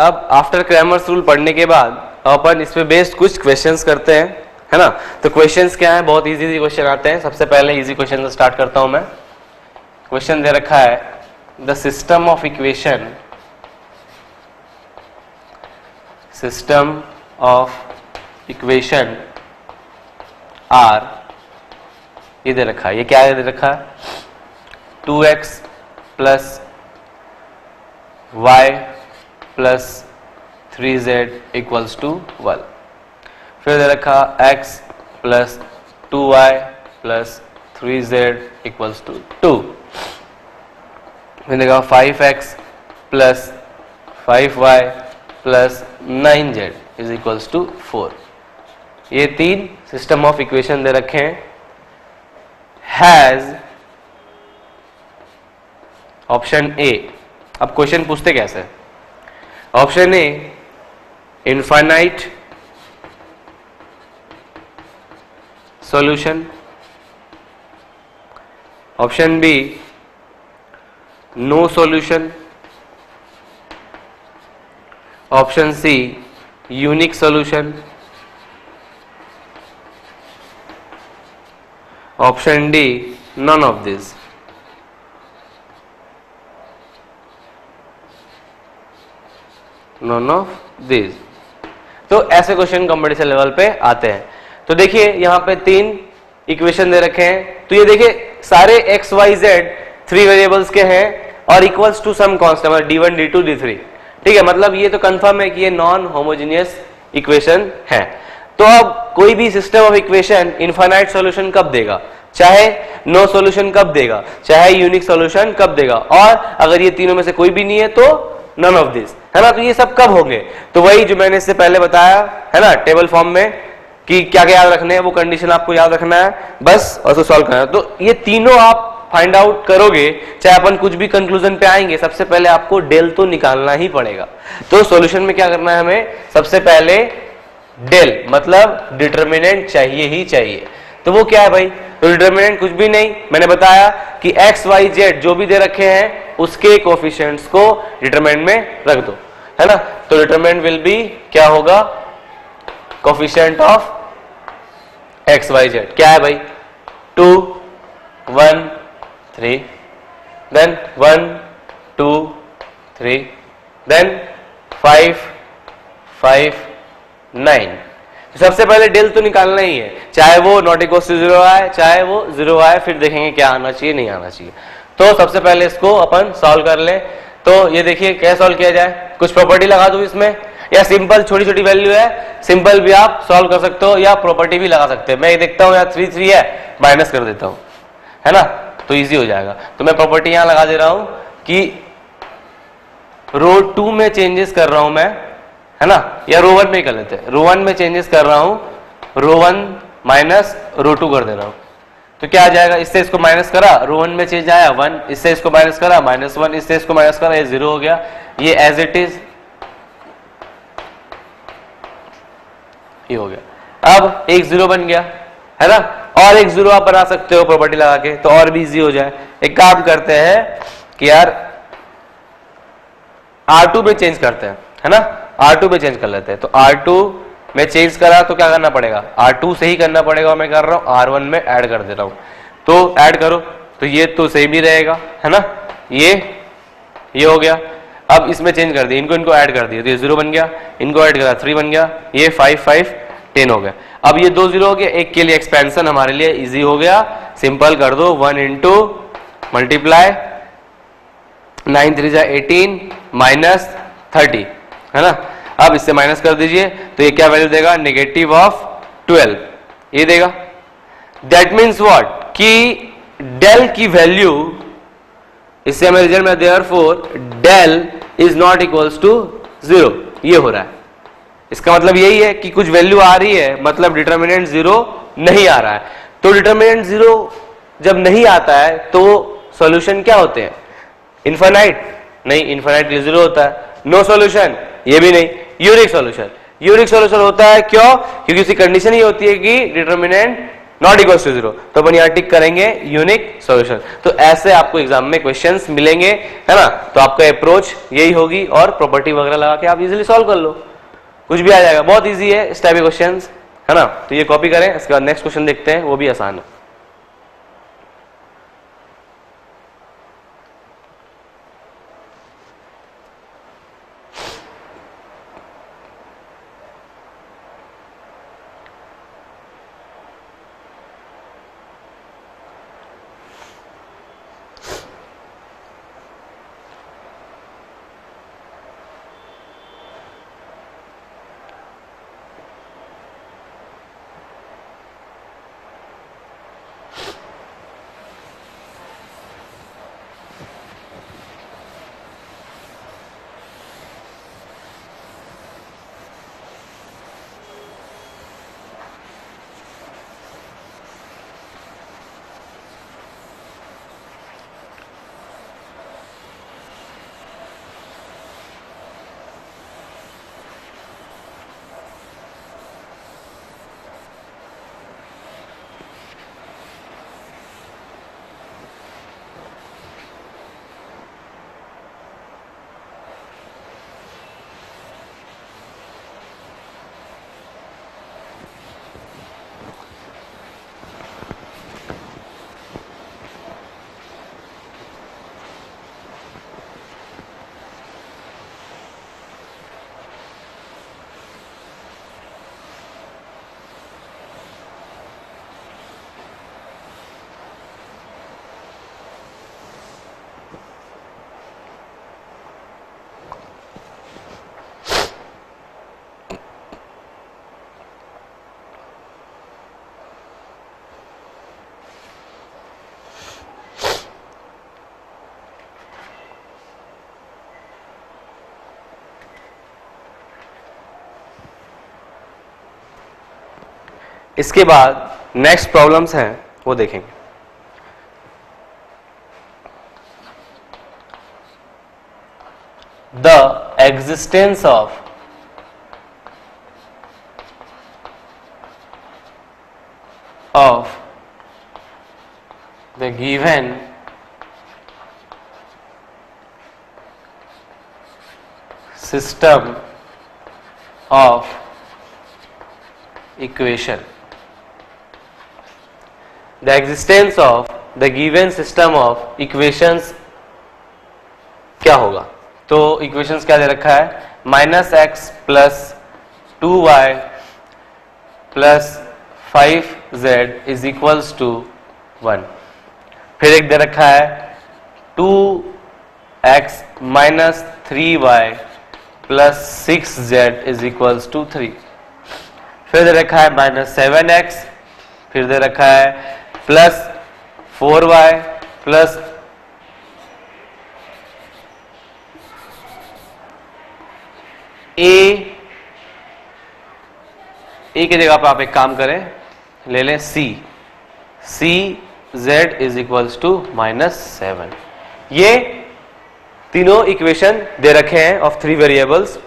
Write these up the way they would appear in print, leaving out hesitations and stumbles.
अब after Cramer's rule पढ़ने के बाद अपन इस पे बेस्ड कुछ क्वेश्चंस करते हैं, है ना। तो क्वेश्चंस क्या है, बहुत इजी क्वेश्चन आते हैं। सबसे पहले इजी क्वेश्चन से स्टार्ट करता हूं मैं। क्वेश्चन दे रखा है, the system of equation are, ये दे रखा है। ये क्या दे रखा है, 2x plus y plus 3z equals to 1। फिर दे रखा x plus 2y plus 3z equals to 2। फिर देखा 5x plus 5y plus 9z is equals to 4। ये तीन सिस्टम ऑफ इक्वेशन दे रखे हैं। Has option A. अब क्वेश्चन पूछते कैसे, option A infinite solution, option B no solution, option C unique solution, option D none of this. None of this. तो ऐसे क्वेश्चन कंपटीशन लेवल पे आते हैं। तो देखिए यहाँ पे तीन इक्वेशन दे रखे हैं। तो ये देखिए सारे x y z 3 वेरिएबल्स के हैं और इक्वल्स टू सम कांस्टेंट, मतलब d1 d2 d3। ठीक है, मतलब ये तो कंफर्म है कि ये नॉन होमोजेनियस इक्वेशन है। तो अब कोई भी system of equation infinite solution कब देगा, चाहे नो सॉल्यूशन कब देगा, चाहे यूनिक सॉल्यूशन कब देगा, और अगर ये तीनों में से कोई भी नहीं है तो नन ऑफ दिस, है ना। तो ये सब कब होंगे, तो वही जो मैंने इससे पहले बताया है ना टेबल फॉर्म में कि क्या क्या याद रखने हैं, वो कंडीशन आपको याद रखना है बस, और उसको सॉल्व करना है। तो ये तीनों आप फाइंड आउट करोगे, चाहे अपन कुछ भी कंक्लूजन पे आएंगे, सबसे पहले आपको डेल तो निकालना ही पड़ेगा। तो सॉल्यूशन में क्या करना है हमें, सबसे पहले डेल मतलब डिटर्मिनेंट चाहिए ही चाहिए। तो वो क्या है भाई, तो डिटर्मिनेंट कुछ भी नहीं, मैंने बताया कि x y z जो भी दे रखे हैं उसके कोफिशिएंट्स को डिटरमिनेंट में रख दो, है ना। तो डिटरमिनेंट विल बी क्या होगा, coefficient of x y z क्या है भाई, 2 1 3, देन 1 2 3, देन 5 5 9। सबसे पहले डेल तो निकालना ही है, चाहे वो नॉट इक्वल टू 0 आए, चाहे वो 0 आए, फिर देखेंगे क्या आना चाहिए नहीं आना चाहिए। तो सबसे पहले इसको अपन सॉल्व कर लें। तो ये देखिए क्या सॉल्व किया जाए, कुछ प्रॉपर्टी लगा दो इसमें, या सिंपल छोटी छोटी वैल्यू है, सिंपल भी आप सॉल्व कर सकते हो, या प्रॉपर्टी भी लगा सकते हैं। मैं ये देखता हूँ यहाँ 3 3 है, माइनस कर देता हूँ, है ना, तो ईजी हो जाएगा। तो मैं प्रॉपर्टी यहाँ लगा दे रहा हूँ कि रो 2 में चेंजेस कर रहा हूं मैं, है ना, या रो 1 में कर लेते हैं। रो 1 में चेंजेस कर रहा हूं, रो 1 माइनस रो 2 कर दे रहा हूं। तो क्या आ जाएगा, इससे इसको माइनस करा, रो 1 में चेंज आया 1, इससे इसको माइनस करा -1, इससे इसको माइनस करा, ये 0 हो गया। ये एज इट इज ये हो गया। अब एक 0 बन गया, है ना, और एक 0 आप बना सकते हो प्रॉपर्टी लगा के, तो और भी इजी हो जाए। एक काम करते हैं कि यार R2 में चेंज करते हैं, है ना, R2 में चेंज कर लेते हैं। तो R2 में चेंज करा तो क्या करना पड़ेगा, R2 से ही करना पड़ेगा, मैं कर रहा हूं R1 में ऐड कर दे रहा हूं। तो ऐड करो तो ये तो सेम ही रहेगा, है ना, ये हो गया। अब इसमें चेंज कर दिया, इनको ऐड कर दिया तो ये 0 बन गया, इनको ऐड करा 3 बन गया, ये 5 5 10 हो गया। अब ये 2 0 हो गया, एक के लिए एक्सपेंशन हमारे लिए इजी हो गया, सिंपल कर दो, 1 इंटू मल्टीप्लाई 9 3 18 माइनस 30, है ना। अब इससे माइनस कर दीजिए तो ये क्या वैल्यू देगा, नेगेटिव ऑफ 12 ये देगा। दैट मीन्स व्हाट, कि डेल की वैल्यू, इससे हमें रिजल्ट में therefore del is not equals to 0, ये हो रहा है। इसका मतलब यही है कि कुछ वैल्यू आ रही है, मतलब डिटर्मिनेंट 0 नहीं आ रहा है। तो डिटर्मिनेंट 0 जब नहीं आता है तो सॉल्यूशन क्या होते हैं, इनफाइनाइट नहीं, इनफाइनाइट 0 होता है। नो सॉल्यूशन ये भी नहीं, यूनिक सॉल्यूशन होता है। क्यों, क्योंकि उसकी कंडीशन ही होती है कि डिटर्मिनेंट नॉट इक्वल टू 0, तो अपन यहाँ टिक करेंगे यूनिक सॉल्यूशन। तो ऐसे आपको एग्जाम में क्वेश्चंस मिलेंगे, है ना। तो आपका अप्रोच यही होगी और प्रॉपर्टी वगैरह लगा के आप इजीली सॉल्व कर लो, कुछ भी आ जाएगा। बहुत इजी है इस टाइप के क्वेश्चंस, है ना। तो ये कॉपी करें, इसके बाद नेक्स्ट क्वेश्चन देखते हैं, वो भी आसान है। इसके बाद नेक्स्ट प्रॉब्लम्स हैं वो देखेंगे। The existence of the given system of equation, the existence of the given system of equations क्या होगा। तो इक्वेशंस क्या दे रखा है, -x plus 2y plus 5z is equals to 1। फिर एक दे रखा है 2x minus 3y plus 6z is equals to 3। फिर दे रखा है -7x, फिर दे रखा है प्लस 4y प्लस ए की जगह पर आप एक काम करें, ले लें सी z इज इक्वल्स टू -7। ये तीनों इक्वेशन दे रखे हैं ऑफ 3 वेरिएबल्स।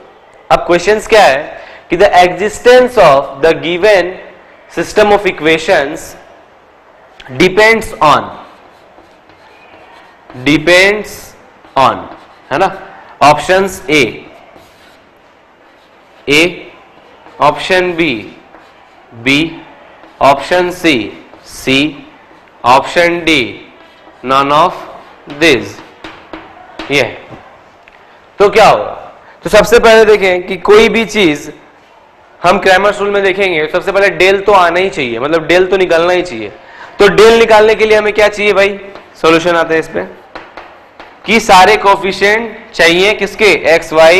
अब क्वेश्चंस क्या है कि the existence of the given system of equations depends on, है ना। Options A option B option C option D none of this. ये तो क्या होगा, तो सबसे पहले देखें कि कोई भी चीज हम क्रैमर्स रूल में देखेंगे, सबसे पहले डेल तो आना ही चाहिए, मतलब डेल तो निकालना ही चाहिए। तो डेल निकालने के लिए हमें क्या चाहिए भाई, सॉल्यूशन आता है इस पे कि सारे कोफिशिएंट चाहिए किसके, एक्स वाई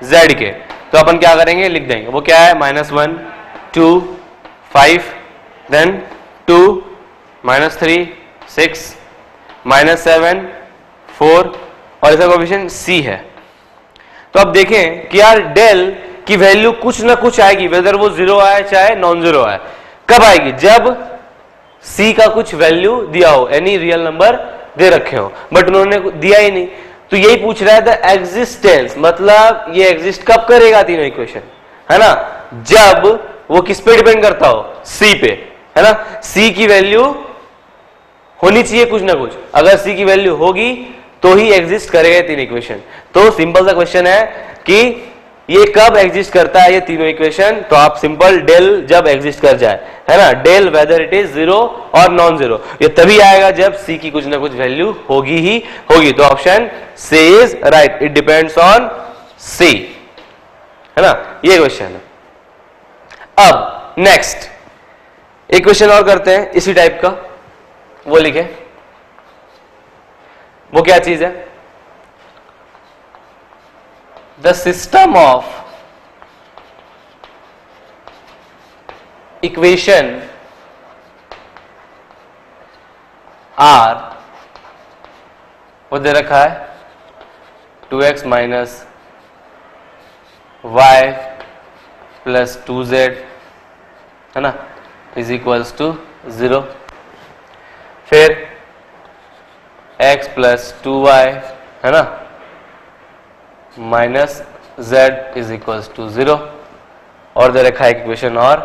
जेड के। तो अपन क्या करेंगे, लिख देंगे। वो क्या है, -1 2 5 देन 2 -3 6 -7 4 और इसका कोफिशिएंट सी है। तो अब देखें कि यार डेल की वैल्यू कुछ ना कुछ आएगी, वेदर वो 0 आए चाहे नॉन 0 आए। कब आएगी, जब सी का कुछ वैल्यू दिया हो, एनी रियल नंबर दे रखे हो, बट उन्होंने दिया ही नहीं। तो यही पूछ रहा है द एग्जिस्टेंस, मतलब ये एग्जिस्ट कब करेगा तीनों इक्वेशन, है ना, जब वो किस पे डिपेंड करता हो, सी पे। है ना, सी की वैल्यू होनी चाहिए कुछ ना कुछ, अगर सी की वैल्यू होगी तो ही एग्जिस्ट करेगा तीन इक्वेशन। तो सिंपल सा क्वेश्चन है कि ये कब एग्जिस्ट करता है ये तीनों इक्वेशन, तो आप सिंपल डेल जब एग्जिस्ट कर जाए, है ना, del whether it is zero और नॉन जीरो, ये तभी आएगा जब सी की कुछ ना कुछ वैल्यू होगी ही होगी। तो option C is right, it depends on C, है ना, ये क्वेश्चन है। अब नेक्स्ट एक क्वेश्चन और करते हैं इसी टाइप का, वो लिखे, वो क्या चीज है, the system of equation are, वो दे रखा है 2x minus Y plus 2z, है ना, इज इक्वल्स टू 0, फिर x प्लस 2y, है ना, minus z is equals to 0, और दे रखा है इक्वेशन और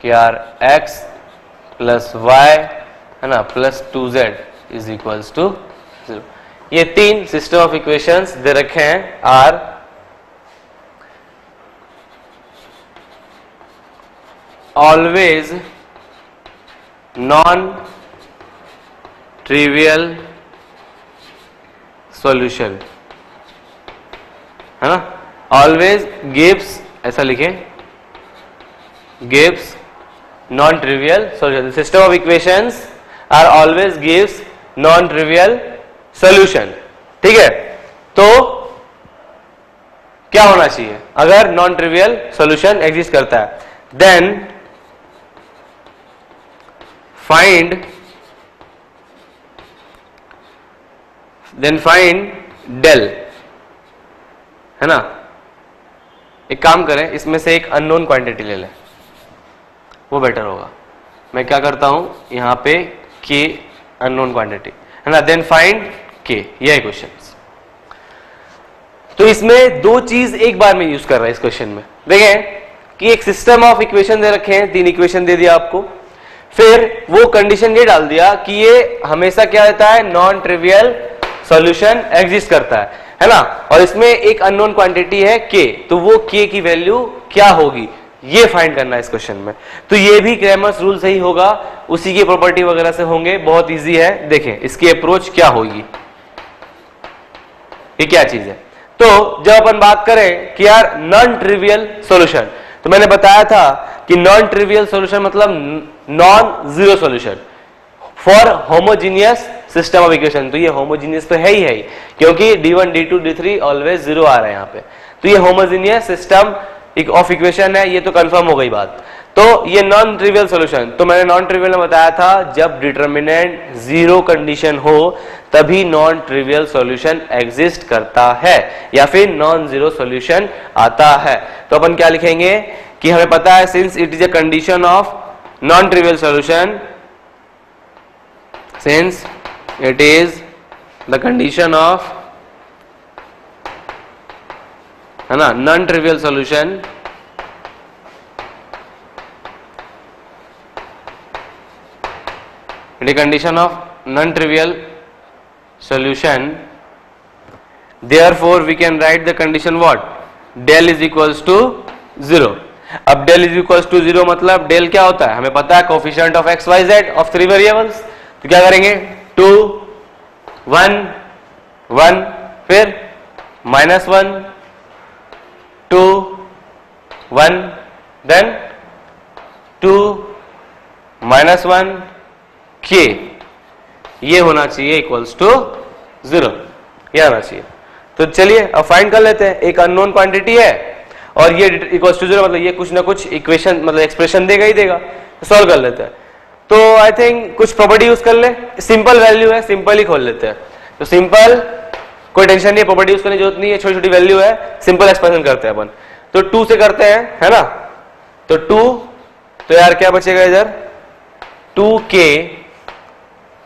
कि यार x प्लस y, है ना, plus 2z is equals to 0। ये तीन सिस्टम ऑफ इक्वेशंस दे रखे हैं are always non trivial solution, है ना, ऑलवेज गिव्स, ऐसा लिखें, gives non trivial solution, system of equations are always gives non trivial solution. ठीक है, तो क्या होना चाहिए अगर नॉन ट्रिवियल सॉल्यूशन एग्जिस्ट करता है, देन फाइंड डेल, है ना। एक काम करें, इसमें से एक अननोन क्वांटिटी ले लें, वो बेटर होगा। मैं क्या करता हूं, यहां पे के अननोन क्वांटिटी, है ना, देन फाइंड के, ये क्वेश्चन। तो इसमें दो चीज एक बार में यूज कर रहा है इस क्वेश्चन में। देखें कि एक सिस्टम ऑफ इक्वेशन दे रखे हैं, तीन इक्वेशन दे दिया आपको, फिर वो कंडीशन ये डाल दिया कि ये हमेशा क्या रहता है, नॉन ट्रिवियल सॉल्यूशन एग्जिस्ट करता है ना, और इसमें एक अननोन क्वांटिटी है के, तो वो के की वैल्यू क्या होगी ये फाइंड करना है इस क्वेश्चन में। तो ये भी क्रैमर्स रूल से ही होगा, उसी की प्रॉपर्टी वगैरह से होंगे, बहुत इजी है। देखें इसकी अप्रोच क्या होगी, ये क्या चीज है। तो जब अपन बात करें कि यार नॉन ट्रिवियल सॉल्यूशन, तो मैंने बताया था कि नॉन ट्रिवियल सॉल्यूशन मतलब non zero solution for homogeneous system of equation. तो ये होमोजीनियस तो है ही, क्योंकि d1 d2 d3 always zero आ रहा है यहाँ पे, तो ये होमोजीनियस सिस्टम ऑफ इक्वेशन है, ये तो कंफर्म हो गई बात। तो ये नॉन ट्रिवियल सॉल्यूशन, तो मैंने नॉन ट्रिवियल में बताया था जब डिटर्मिनेंट जीरो कंडीशन हो तभी नॉन ट्रिवियल सॉल्यूशन एग्जिस्ट करता है या फिर नॉन जीरो सॉल्यूशन आता है। तो अपन क्या लिखेंगे कि हमें पता है since it is a condition of non trivial solution, since it is the condition of, है ना, non trivial solution, it is condition of non trivial solution, therefore we can write the condition what, del is equals to 0। अब del is equals to 0 मतलब del क्या होता है, हमें पता है coefficient of x y z of three variables। तो क्या करेंगे, 2 1 1, फिर -1 2 1, देन 2 -1 k, ये होना चाहिए इक्वल्स टू 0, ये आना चाहिए। तो चलिए अब फाइंड कर लेते हैं। एक अननोन क्वांटिटी है और ये इक्वल्स टू 0 मतलब ये कुछ ना कुछ इक्वेशन मतलब एक्सप्रेशन देगा ही देगा, सॉल्व कर लेते हैं। तो आई थिंक कुछ प्रॉपर्टी यूज कर ले, सिंपल वैल्यू है, सिंपल ही खोल लेते हैं। तो सिंपल, कोई टेंशन नहीं है, प्रॉपर्टी यूज करने की जरूरत नहीं है, छोटी छोटी वैल्यू है, सिंपल एक्सपेंशन करते हैं अपन। तो 2 से करते हैं, है ना, तो 2, तो यार क्या बचेगा इधर, 2k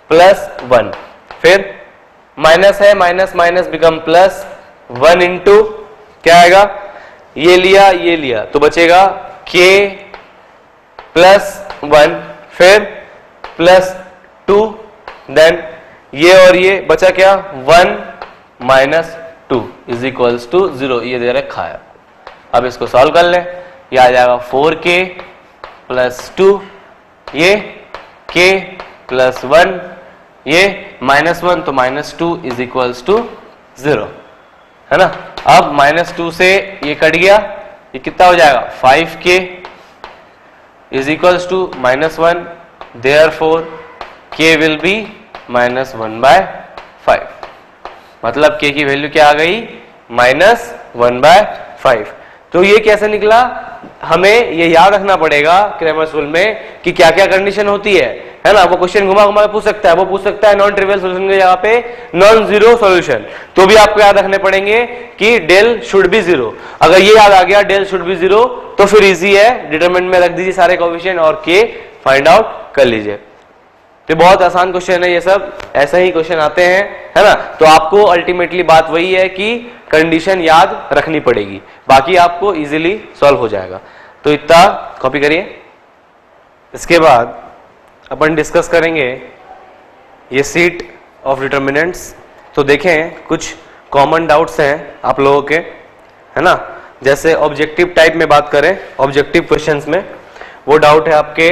प्लस 1, फिर माइनस है, minus minus become plus, 1 into क्या आएगा, ये लिया तो बचेगा k प्लस 1, फिर प्लस 2, देन ये और ये बचा क्या 1 माइनस 2 इज इक्वल्स टू 0, ये दे रखा है। अब इसको सॉल्व कर लें, ये आ जाएगा 4k प्लस 2, ये k प्लस 1, ये -1 तो -2 इज इक्वल्स टू 0, है ना। अब -2 से ये कट गया, ये कितना हो जाएगा 5k is equals to -1, therefore k will be -1/5, मतलब k की वैल्यू क्या आ गई -1/5। तो ये कैसे निकला, हमें ये याद रखना पड़ेगा क्रैमर्स रूल में कि क्या क्या कंडीशन होती है ना। वो क्वेश्चन घुमा घुमा के पूछ सकता है, वो पूछ सकता है नॉन ट्रिवियल सॉल्यूशन की जगह पे नॉन जीरो सॉल्यूशन, तो भी आपको याद रखने पड़ेंगे कि डेल शुड बी 0। अगर ये याद आ गया डेल शुड बी 0 तो फिर इजी है, डिटरमिनेंट में रख दीजिए सारे कोएफिशिएंट और k फाइंड आउट कर लीजिए। तो बहुत आसान क्वेश्चन है, ये सब ऐसे ही क्वेश्चन आते हैं, है ना। तो आपको अल्टीमेटली बात वही है कि कंडीशन याद रखनी पड़ेगी, बाकी आपको इजीली सॉल्व हो जाएगा। तो इतना कॉपी करिए। इसके बाद अपन डिस्कस करेंगे ये सीट ऑफ डिटर्मिनेंट्स। तो देखें कुछ कॉमन डाउट्स हैं आप लोगों के, है ना। जैसे ऑब्जेक्टिव टाइप में बात करें, ऑब्जेक्टिव क्वेश्चंस में वो डाउट है आपके,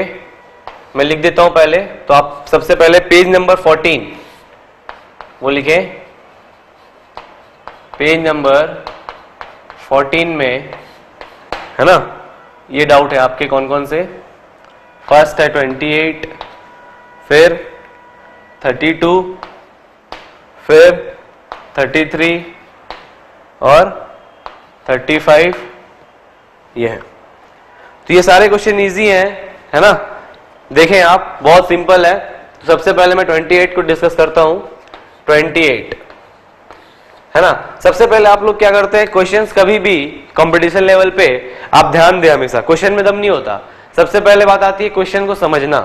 मैं लिख देता हूं पहले। तो आप सबसे पहले पेज नंबर 14 वो लिखें, पेज नंबर 14 में, है ना। ये डाउट है आपके कौन कौन से, फर्स्ट है 28, फिर 32, फिर 33 और 35, ये है। तो ये सारे क्वेश्चन इजी हैं, है ना। देखें आप, बहुत सिंपल है। तो सबसे पहले मैं 28 को डिस्कस करता हूं। 28, है ना। सबसे पहले आप लोग क्या करते हैं, क्वेश्चंस कभी भी कंपटीशन लेवल पे आप ध्यान दें, हमेशा क्वेश्चन में दम नहीं होता। सबसे पहले बात आती है क्वेश्चन को समझना,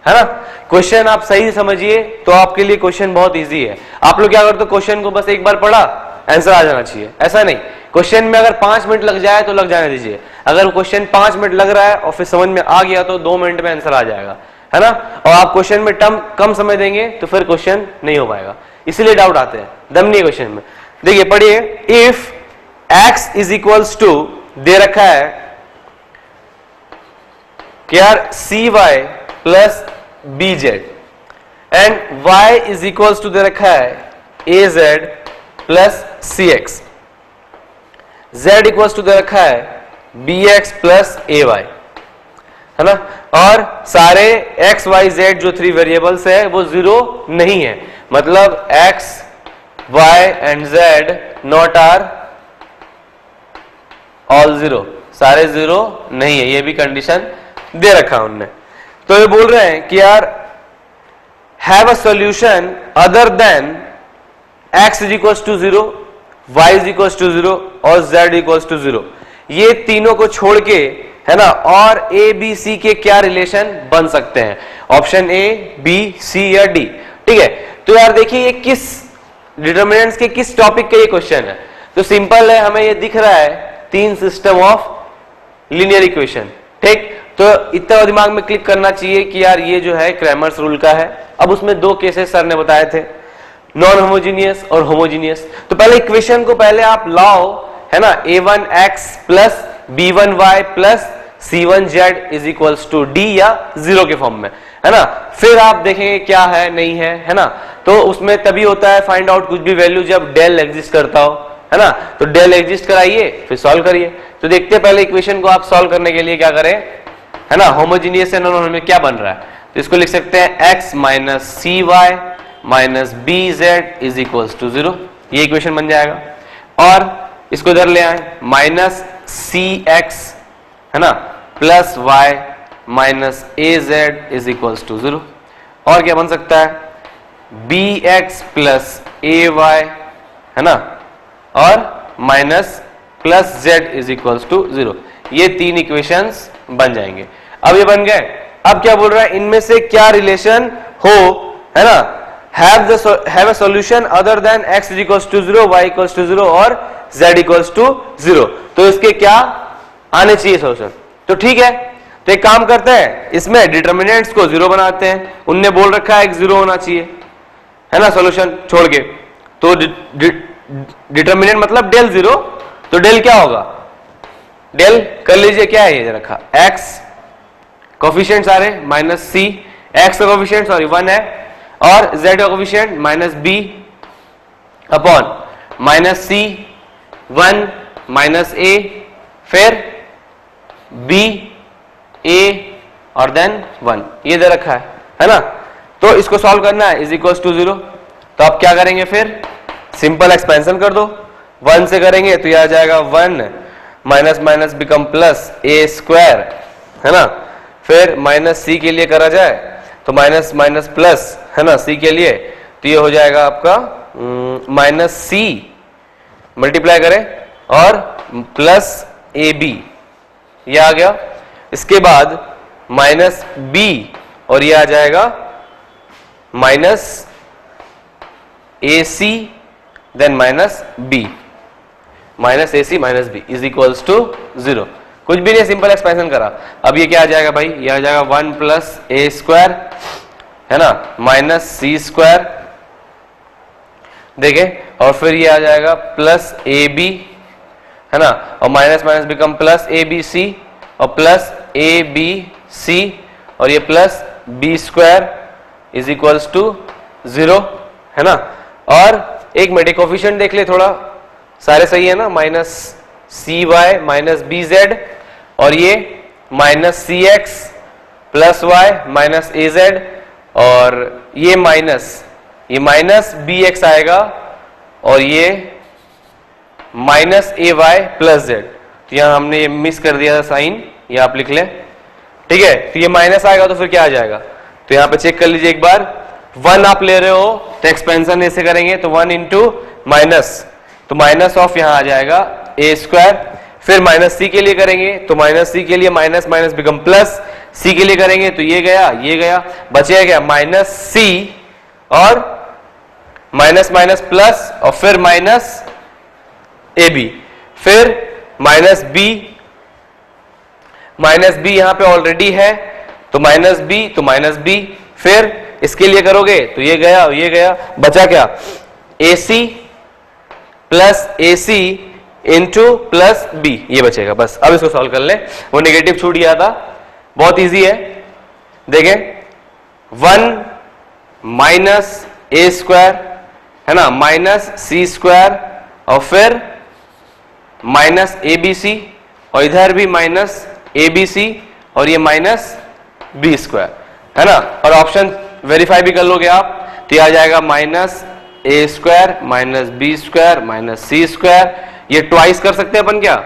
है ना। क्वेश्चन आप सही समझिए तो आपके लिए क्वेश्चन बहुत इजी है। आप लोग क्या करते हो, क्वेश्चन को बस एक बार पढ़ा, आंसर आ जाना चाहिए, ऐसा नहीं। क्वेश्चन में अगर 5 मिनट लग जाए तो लग जाने दीजिए। अगर क्वेश्चन 5 मिनट लग रहा है और फिर समझ में आ गया तो 2 मिनट में आंसर आ जाएगा, है ना। और आप क्वेश्चन में कम समय देंगे तो फिर क्वेश्चन नहीं हो पाएगा, इसीलिए डाउट आते हैं, दम नहीं क्वेश्चन में। देखिए पढ़िए, if x is equals to, दे रखा है कि यार cy plus bz and y is equals to दे रखा है az plus cx, z equals to दे रखा है bx प्लस ay, है ना। और सारे x y z जो 3 वेरिएबल्स है वो 0 नहीं है, मतलब x y and z not are all 0, सारे 0 नहीं है, ये भी कंडीशन दे रखा उनने। तो ये बोल रहे हैं कि यार have a solution other than x is equals to 0, y is equals to 0 और z इक्वल्स टू 0, ये तीनों को छोड़ के, है ना। और a b c के क्या रिलेशन बन सकते हैं, ऑप्शन a b c या d, ठीक है। तो यार देखिए ये किस डिटरमिनेंट्स के किस टॉपिक का ये क्वेश्चन है। तो सिंपल है, हमें ये दिख रहा है 3 सिस्टम ऑफ लीनियर इक्वेशन, ठीक। तो इतना दिमाग में क्लिक करना चाहिए कि यार ये जो है क्रैमर्स रूल का है। अब उसमें 2 केसेस सर ने बताए थे, नॉन होमोजीनियस और होमोजीनियस। तो पहले इक्वेशन को पहले आप लाओ, है ना, a1x plus b1y plus c1z is equals to d या 0 के फॉर्म में, है ना। फिर आप देखेंगे क्या है नहीं है ना। तो उसमें तभी होता है फाइंड आउट कुछ भी वैल्यू जब डेल एग्जिस्ट करता हो, है ना। तो डेल एग्जिस्ट कराइए फिर सॉल्व करिए। तो देखते हैं पहले इक्वेशन को आप सॉल्व करने के लिए क्या करें, है ना। होमोजीनियस से नॉन में क्या बन रहा है, तो इसको लिख सकते हैं x minus C Y minus B Z is equals to 0, ये इक्वेशन बन जाएगा। और इसको इधर ले आए, माइनस सी एक्स, है ना, plus Y minus A Z is equals to 0। और क्या बन सकता है, B X plus A Y, है ना, और minus plus Z is equals to 0। ये 3 इक्वेशंस बन जाएंगे। अब ये बन गए। अब क्या बोल रहा है, इनमें से क्या रिलेशन हो, है ना, have a solution other than x is equals to 0, y equals to 0 और z इक्वल्स टू 0। तो इसके क्या आने चाहिए सॉल्यूशन। तो ठीक है, तो एक काम करते हैं, इसमें डिटर्मिनेंट्स को 0 बनाते हैं। उनने बोल रखा है 0 होना चाहिए, है ना, सॉल्यूशन छोड़ के। तो डिटर्मिनेंट मतलब डेल 0, तो डेल क्या होगा, डेल कर लीजिए, क्या है ये रखा, x कोफिशिएंट सारे माइनस सी, x का कोफिशिएंट सॉरी 1 है, और z का coefficient minus b upon minus C 1 minus a, फिर b a और देन 1, ये दे रखा है ना। तो इसको सॉल्व करना है, इज इक्वल टू 0। तो आप क्या करेंगे, फिर सिंपल एक्सपेंशन कर दो, 1 से करेंगे तो ये आ जाएगा 1 minus minus become plus a square, है ना। फिर माइनस c के लिए करा जाए तो माइनस माइनस प्लस, है ना, c के लिए, तो ये हो जाएगा आपका माइनस c मल्टीप्लाई करें और प्लस ab, ये आ गया। इसके बाद माइनस b और ये आ जाएगा minus ac then minus b, minus ac minus b is equals to 0। कुछ भी नहीं, सिंपल एक्सपेंशन करा। अब ये क्या आ जाएगा भाई, ये आ जाएगा 1 प्लस a स्क्वायर, है ना, माइनस c स्क्वायर, देखे, और फिर ये आ जाएगा प्लस ab, है ना, और minus minus become plus abc और प्लस abc और ये plus b square is equals to 0, है ना। और एक मिनट कोफिशिएंट देख ले थोड़ा, सारे सही है ना, माइनस cy माइनस bz और ये minus cx plus y minus az और ये माइनस bx आएगा और ये माइनस ay प्लस z। तो यहां हमने ये मिस कर दिया था साइन, ये आप लिख लें, ठीक है। तो ये माइनस आएगा तो फिर क्या आ जाएगा, तो यहां पे चेक कर लीजिए एक बार, 1 आप ले रहे हो तो एक्सपेंशन ऐसे करेंगे तो 1 इंटू माइनस, तो माइनस ऑफ यहां आ जाएगा a स्क्वायर। फिर माइनस c के लिए करेंगे तो माइनस c के लिए minus minus become plus, c के लिए करेंगे तो ये गया, बचेगा क्या, माइनस c और माइनस माइनस प्लस और फिर माइनस ab, फिर माइनस b यहां पे ऑलरेडी है तो माइनस b, फिर इसके लिए करोगे तो ये गया, बचा क्या, ac plus ac into plus b, ये बचेगा बस। अब इसको सॉल्व कर ले, वो नेगेटिव छूट गया था, बहुत इजी है, देखें 1 माइनस a स्क्वायर, है ना, माइनस c स्क्वायर और फिर माइनस abc और इधर भी माइनस abc और ये माइनस b स्क्वायर, है ना। और ऑप्शन वेरीफाई भी कर लोगे आप तो ये आ जाएगा minus a square minus b square minus c square. ये ट्वाइस कर सकते हैं अपन, क्या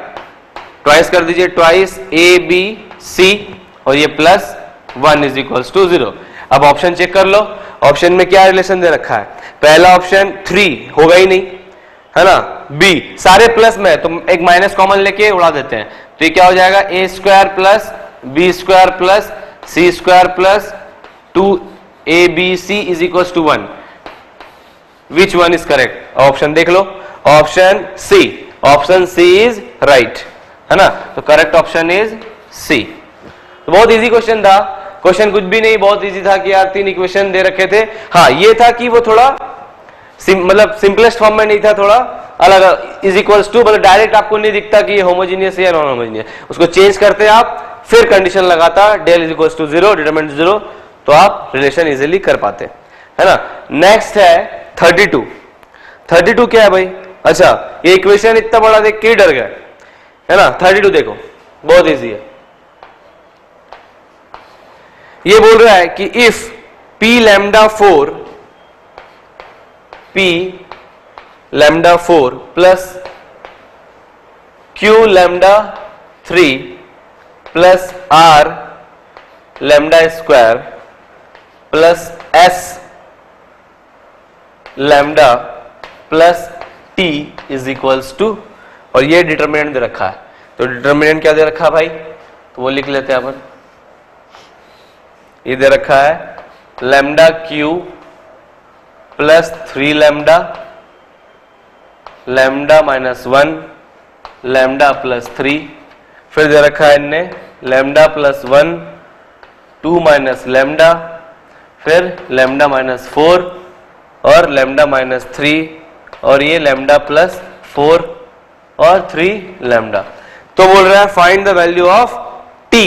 ट्वाइस कर दीजिए, ट्वाइस abc और ये प्लस 1 इज इक्वल्स टू 0। अब ऑप्शन चेक कर लो, ऑप्शन में क्या रिलेशन दे रखा है, पहला ऑप्शन 3 होगा ही नहीं, है ना, b सारे प्लस में, तो एक माइनस कॉमन लेके उड़ा देते हैं, तो ये क्या हो जाएगा, a square plus b square plus c square plus 2abc is equals to 1। Which one is correct, option देख लो, ऑप्शन सी इज राइट, है ना। तो करेक्ट ऑप्शन इज सी। तो बहुत इजी क्वेश्चन था, क्वेश्चन कुछ भी नहीं, बहुत इजी था कि यार 3 इक्वेशन दे रखे थे। हाँ ये था कि वो थोड़ा मतलब सिंपलेस्ट फॉर्म में नहीं था, थोड़ा अलग, इज इक्वल्स टू, मतलब डायरेक्ट आपको नहीं दिखता कि ये होमोजीनियस है या नॉन होमोजीनियस, उसको चेंज करते आप, फिर कंडीशन लगाता del is equals to 0, determinant 0, तो आप रिलेशन इजीली कर पाते, है ना। नेक्स्ट है 32 क्या है भाई, अच्छा ये इक्वेशन इतना बड़ा देख के डर गए, है ना। 32 देखो बहुत इजी है, ये बोल रहा है कि if p lambda 4 plus q lambda 3 plus r lambda square plus s lambda plus t is equals to, और ये डिटर्मिनेंट दे रखा है, तो डिटर्मिनेंट क्या दे रखा है भाई, तो वो लिख लेते हैं अपन, ये दे रखा है lambda q plus 3 lambda minus 1 lambda plus 3, फिर दे रखा है इनने लैम्डा प्लस 1, 2 माइनस लैम्डा, फिर लैम्डा माइनस 4 और लैम्डा माइनस 3 और ये लैम्डा प्लस 4 और 3 लैम्डा। तो बोल रहा है find the value of T,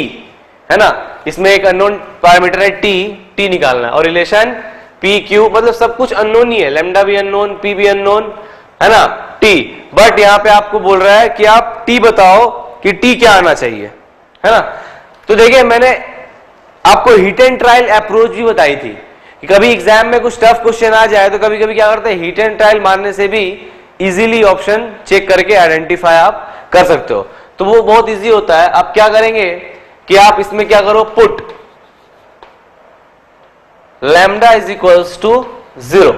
है ना। इसमें एक अननोन पैरामीटर है टी निकालना है और रिलेशन पी क्यू, मतलब सब कुछ अननोन ही है, लैम्डा भी अननोन, पी भी अननोन, है ना, टी। बट यहां पे आपको बोल रहा है कि आप टी बताओ कि टी क्या आना चाहिए, है ना। तो देखिए मैंने आपको हिट एंड ट्रायल अप्रोच भी बताई थी कि कभी एग्जाम में कुछ टफ क्वेश्चन आ जाए तो कभी कभी क्या करते हैं, हिट एंड ट्रायल मारने से भी इजीली ऑप्शन चेक करके आइडेंटिफाई आप कर सकते हो। तो वो बहुत इजी होता है। आप क्या करेंगे कि आप इसमें क्या करो, put lambda is equals to 0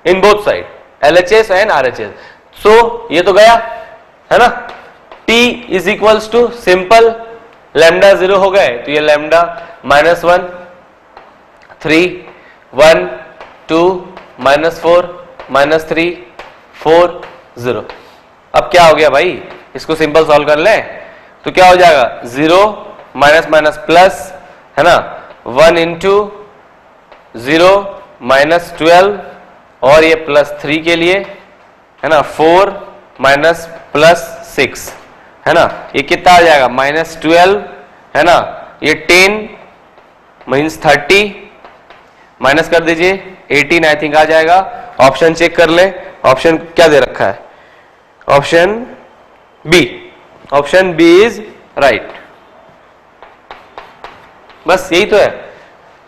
in both side, LHS and RHS। So ये तो गया, है ना। T is equals to simple lambda 0 हो गए तो ये लैम्डा -1, 3, 1, 2, -4, -3, 4, 0। अब क्या हो गया भाई, इसको सिंपल सॉल्व कर ले तो क्या हो जाएगा, 0 माइनस माइनस प्लस, है ना, 1 इंटू 0 माइनस 12 और ये +3 के लिए, है ना, 4 माइनस प्लस 6, है ना, ये कितना आ जाएगा -12, है ना, ये 10 मीन्स 30 माइनस कर दीजिए 18 आई थिंक आ जाएगा। ऑप्शन चेक कर ले, ऑप्शन क्या दे रखा है, option B, option B is right. बस यही तो है।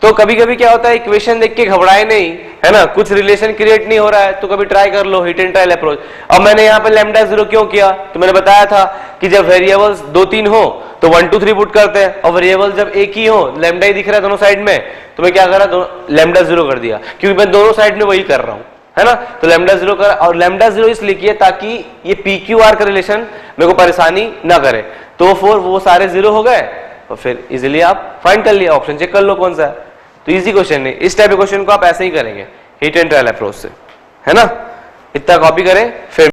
तो कभी कभी क्या होता है, इक्वेशन देख के घबराए नहीं, है ना, कुछ रिलेशन क्रिएट नहीं हो रहा है तो कभी ट्राई कर लो हिट एंड ट्रायल अप्रोच। अब मैंने यहाँ पे लैम्डा 0 क्यों किया, तो मैंने बताया था कि जब वेरिएबल्स 2-3 हो तो 1 2 3 पुट करते हैं और वेरिएबल जब एक ही हो, लैम्डा ही दिख रहा है दोनों साइड में, तो मैं क्या करा, लैम्डा 0 कर दिया, क्योंकि मैं दोनों साइड में वही कर रहा हूं, है ना। तो लैम्डा 0 कर, और लैम्डा 0 इसलिए किया ताकि ये PQR का रिलेशन मेरे को परेशानी ना करे। तो वो सारे 0 हो गए और फिर इजीली आप फाइंड कर लिया, ऑप्शन चेक कर लो कौन सा है। तो इजी क्वेश्चन है, इस टाइप के क्वेश्चन को आप ऐसे ही करेंगे हिट एंड ट्रायल अप्रोच से, है ना। इतना कॉपी करें फिर